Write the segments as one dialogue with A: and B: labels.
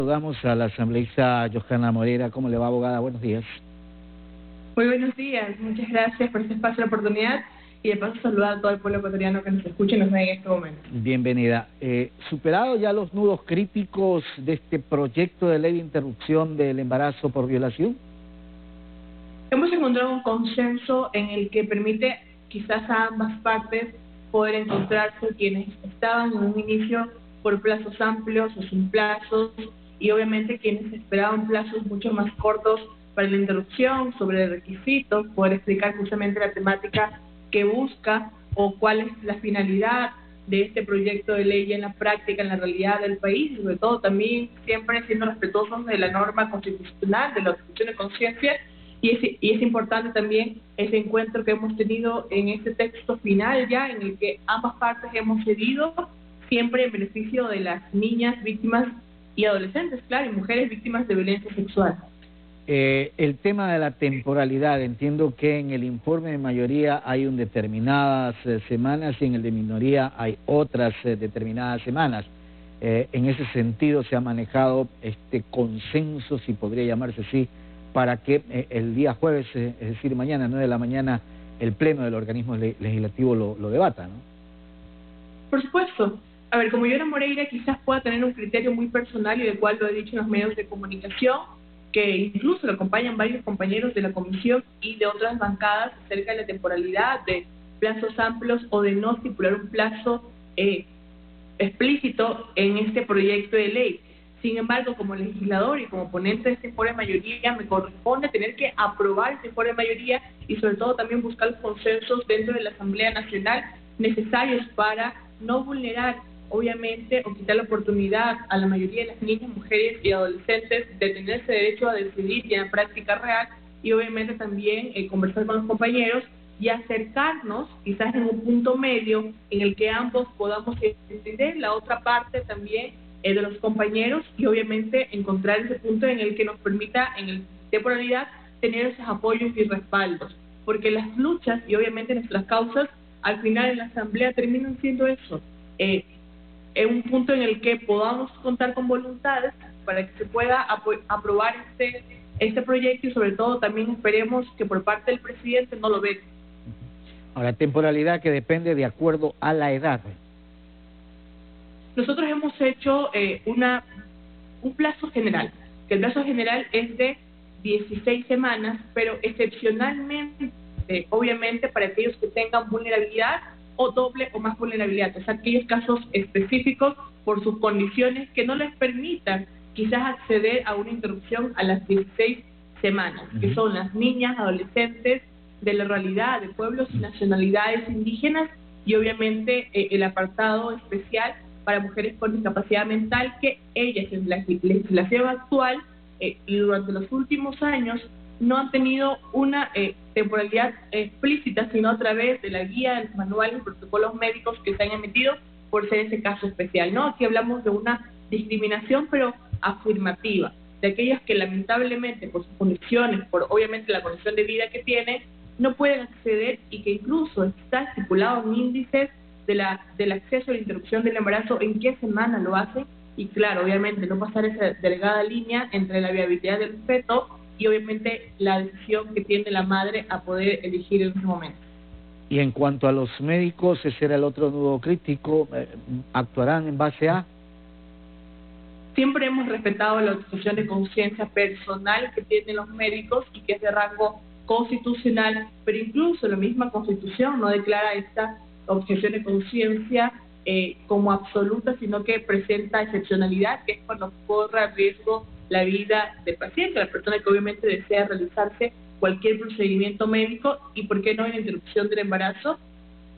A: Saludamos a la asambleísta Johanna Moreira. ¿Cómo le va, abogada? Buenos días.
B: Muy buenos días. Muchas gracias por este espacio y la oportunidad. Y de paso saludar a todo el pueblo ecuatoriano que nos escucha y nos ve en este momento.
A: Bienvenida. ¿Superado ya los nudos críticos de este proyecto de ley de interrupción del embarazo por violación?
B: Hemos encontrado un consenso en el que permite quizás a ambas partes poder encontrarse quienes estaban en un inicio por plazos amplios o sin plazos, y obviamente quienes esperaban plazos mucho más cortos para la interrupción, sobre requisitos, poder explicar justamente la temática que busca o cuál es la finalidad de este proyecto de ley en la práctica, en la realidad del país, y sobre todo también siempre siendo respetuosos de la norma constitucional, de la objeción de conciencia. Y es importante también ese encuentro que hemos tenido en este texto final ya, en el que ambas partes hemos cedido, siempre en beneficio de las niñas víctimas y adolescentes, claro, y mujeres víctimas de violencia sexual.
A: El tema de la temporalidad, entiendo que en el informe de mayoría hay determinadas semanas y en el de minoría hay otras determinadas semanas. En ese sentido se ha manejado este consenso, si podría llamarse así, para que el día jueves, es decir, mañana, 9 de la mañana, el pleno del organismo legislativo lo debata, ¿no?
B: Por supuesto. A ver, como Johanna Moreira quizás pueda tener un criterio muy personal y del cual lo he dicho en los medios de comunicación, que incluso lo acompañan varios compañeros de la comisión y de otras bancadas acerca de la temporalidad, de plazos amplios o de no estipular un plazo explícito en este proyecto de ley. Sin embargo, como legislador y como ponente de este informe de mayoría, me corresponde tener que aprobar este informe de mayoría y sobre todo también buscar los consensos dentro de la Asamblea Nacional necesarios para no vulnerar, obviamente, o quitar la oportunidad a la mayoría de las niñas, mujeres y adolescentes de tener ese derecho a decidir y en la práctica real, y obviamente también conversar con los compañeros y acercarnos quizás en un punto medio en el que ambos podamos entender la otra parte también de los compañeros, y obviamente encontrar ese punto en el que nos permita en el temporalidad tener esos apoyos y respaldos, porque las luchas y obviamente nuestras causas al final en la asamblea terminan siendo eso, en un punto en el que podamos contar con voluntades para que se pueda aprobar este proyecto, y sobre todo también esperemos que por parte del presidente no lo vete.
A: Ahora, temporalidad que depende de acuerdo a la edad.
B: Nosotros hemos hecho un plazo general, que el plazo general es de 16 semanas, pero excepcionalmente, obviamente, para aquellos que tengan vulnerabilidad o doble o más vulnerabilidad, o sea, aquellos casos específicos por sus condiciones que no les permitan quizás acceder a una interrupción a las 16 semanas, que son las niñas, adolescentes de la realidad de pueblos y nacionalidades indígenas, y obviamente el apartado especial para mujeres con discapacidad mental, que ellas en la legislación actual y durante los últimos años no han tenido una temporalidad explícita, sino a través de la guía, de los manuales y protocolos médicos que se han emitido por ser ese caso especial, ¿no? Aquí hablamos de una discriminación, pero afirmativa, de aquellas que lamentablemente por sus condiciones, por obviamente la condición de vida que tienen, no pueden acceder, y que incluso está estipulado en índices del acceso a la interrupción del embarazo en qué semana lo hacen, y claro, obviamente no pasar esa delgada línea entre la viabilidad del feto y obviamente la decisión que tiene la madre a poder elegir en ese momento.
A: Y en cuanto a los médicos, ese era el otro nudo crítico, ¿actuarán en base a?
B: Siempre hemos respetado la objeción de conciencia personal que tienen los médicos y que es de rango constitucional, pero incluso la misma Constitución no declara esta objeción de conciencia como absoluta, sino que presenta excepcionalidad, que es cuando corre riesgo la vida del paciente, la persona que obviamente desea realizarse cualquier procedimiento médico, y por qué no en la interrupción del embarazo.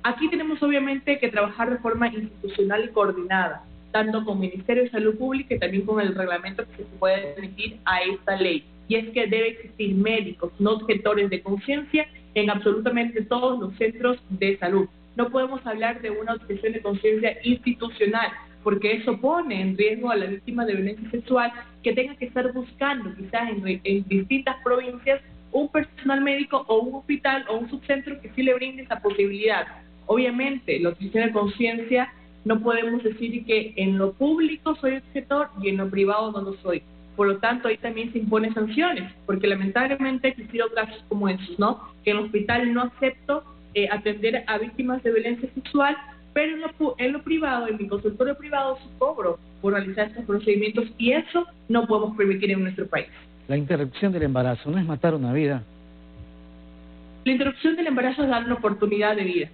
B: Aquí tenemos obviamente que trabajar de forma institucional y coordinada, tanto con el Ministerio de Salud Pública y también con el reglamento que se puede emitir a esta ley. Y es que debe existir médicos no objetores de conciencia en absolutamente todos los centros de salud. No podemos hablar de una objeción de conciencia institucional, porque eso pone en riesgo a la víctima de violencia sexual, que tenga que estar buscando quizás en distintas provincias un personal médico o un hospital o un subcentro que sí le brinde esa posibilidad. Obviamente, la objeción de conciencia No podemos decir que en lo público soy objetor y en lo privado no lo soy. Por lo tanto, ahí también se imponen sanciones, porque lamentablemente ha existido casos como esos, ¿no? Que en el hospital no acepto atender a víctimas de violencia sexual, pero en lo privado, en mi consultorio privado, sí cobro por realizar estos procedimientos y eso no podemos permitir en nuestro país.
A: La interrupción del embarazo no es matar una vida.
B: La interrupción del embarazo es dar una oportunidad de vida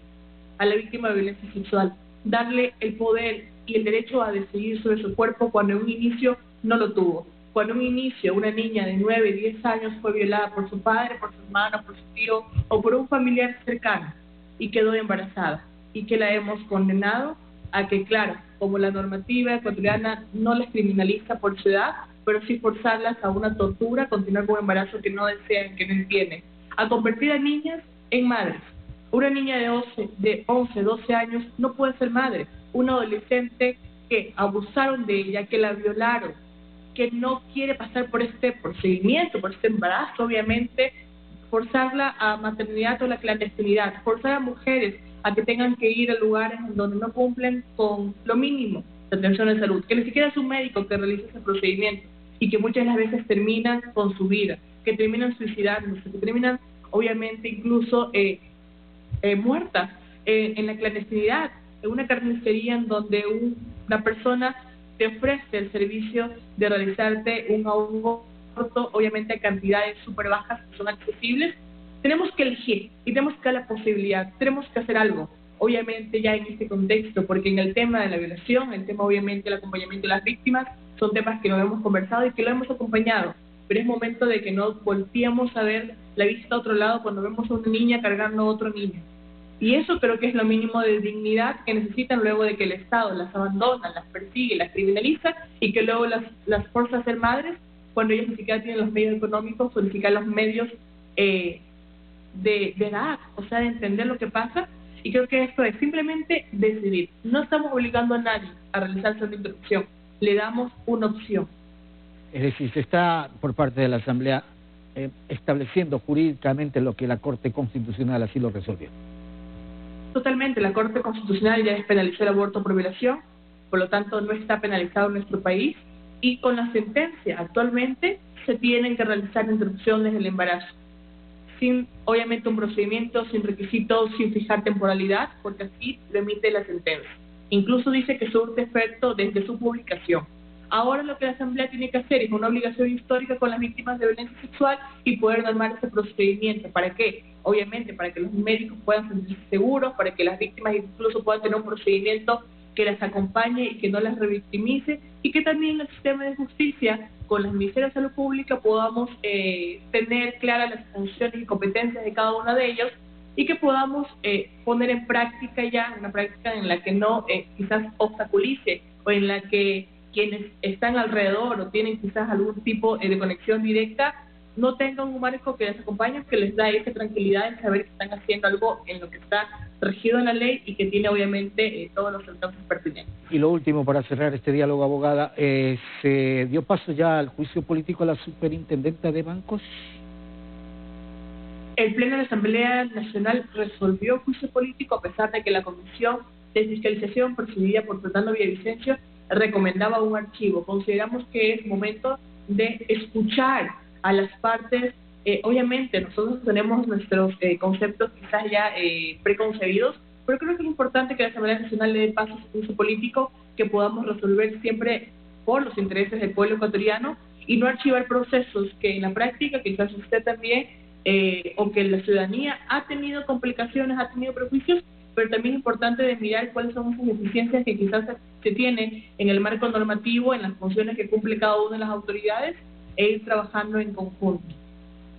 B: a la víctima de violencia sexual, darle el poder y el derecho a decidir sobre su cuerpo cuando en un inicio no lo tuvo. Cuando en un inicio una niña de 9, 10 años fue violada por su padre, por su hermano, por su tío o por un familiar cercano y quedó embarazada y que la hemos condenado a que, claro, como la normativa ecuatoriana no las criminaliza por su edad, pero sí forzarlas a una tortura, continuar con un embarazo que no desean, que no entienden, a convertir a niñas en madres. Una niña de 11, 12 años no puede ser madre. Una adolescente que abusaron de ella, que la violaron, que no quiere pasar por este procedimiento, por este embarazo, obviamente, forzarla a maternidad o la clandestinidad, forzar a mujeres a que tengan que ir a lugares donde no cumplen con lo mínimo de atención de salud, que ni siquiera es un médico que realiza ese procedimiento y que muchas de las veces terminan con su vida, que terminan suicidándose, que terminan obviamente incluso muertas en la clandestinidad, en una carnicería en donde una persona te ofrece el servicio de realizarte un aborto, obviamente a cantidades súper bajas que son accesibles. Tenemos que elegir y tenemos que dar la posibilidad, tenemos que hacer algo, obviamente ya en este contexto, porque en el tema de la violación, el tema obviamente del acompañamiento de las víctimas, son temas que lo hemos conversado y que lo hemos acompañado, pero es momento de que no volteemos a ver la vista a otro lado cuando vemos a una niña cargando a otro niño. Y eso creo que es lo mínimo de dignidad que necesitan luego de que el Estado las abandona, las persigue, las criminaliza y que luego las forza a ser madres cuando ellas ni siquiera tienen los medios económicos o ni siquiera los medios de edad, o sea, de entender lo que pasa. Y creo que esto es simplemente decidir. No estamos obligando a nadie a realizarse una interrupción, le damos una opción.
A: Es decir, se está por parte de la Asamblea estableciendo jurídicamente lo que la Corte Constitucional así lo resolvió.
B: Totalmente, la Corte Constitucional ya despenalizó el aborto por violación, por lo tanto no está penalizado en nuestro país y con la sentencia actualmente se tienen que realizar interrupciones del embarazo, sin obviamente un procedimiento, sin requisitos, sin fijar temporalidad, porque así lo emite la sentencia. Incluso dice que surte efecto desde su publicación. Ahora lo que la Asamblea tiene que hacer es una obligación histórica con las víctimas de violencia sexual y poder normar ese procedimiento. ¿Para qué? Obviamente para que los médicos puedan sentirse seguros, para que las víctimas incluso puedan tener un procedimiento que las acompañe y que no las revictimice, y que también el sistema de justicia, con las Ministerios de Salud Pública, podamos tener claras las funciones y competencias de cada uno de ellos y que podamos poner en práctica ya, una práctica en la que no quizás obstaculice o en la que quienes están alrededor o tienen quizás algún tipo de conexión directa no tengan un marco que les acompañe, que les da esa tranquilidad en saber que están haciendo algo en lo que está regido en la ley y que tiene obviamente todos los alcances pertinentes.
A: Y lo último, para cerrar este diálogo, abogada, ¿se dio paso ya al juicio político a la superintendenta de bancos?
B: El Pleno de la Asamblea Nacional resolvió el juicio político a pesar de que la Comisión de Fiscalización presidida por Fernando Villavicencio recomendaba un archivo. Consideramos que es momento de escuchar a las partes. Obviamente nosotros tenemos nuestros conceptos quizás ya preconcebidos, pero creo que es importante que la Asamblea Nacional le dé paso a su juicio político, que podamos resolver siempre por los intereses del pueblo ecuatoriano y no archivar procesos que en la práctica, quizás usted también, o que la ciudadanía ha tenido complicaciones, ha tenido prejuicios, pero también es importante de mirar cuáles son esas deficiencias que quizás se tienen en el marco normativo, en las funciones que cumple cada una de las autoridades e ir trabajando en conjunto.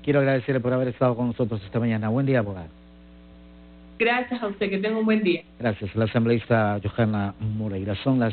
A: Quiero agradecerle por haber estado con nosotros esta mañana. Buen día, abogada.
B: Gracias a usted, que tenga un buen día.
A: Gracias. La asambleísta Johanna Moreira. Son las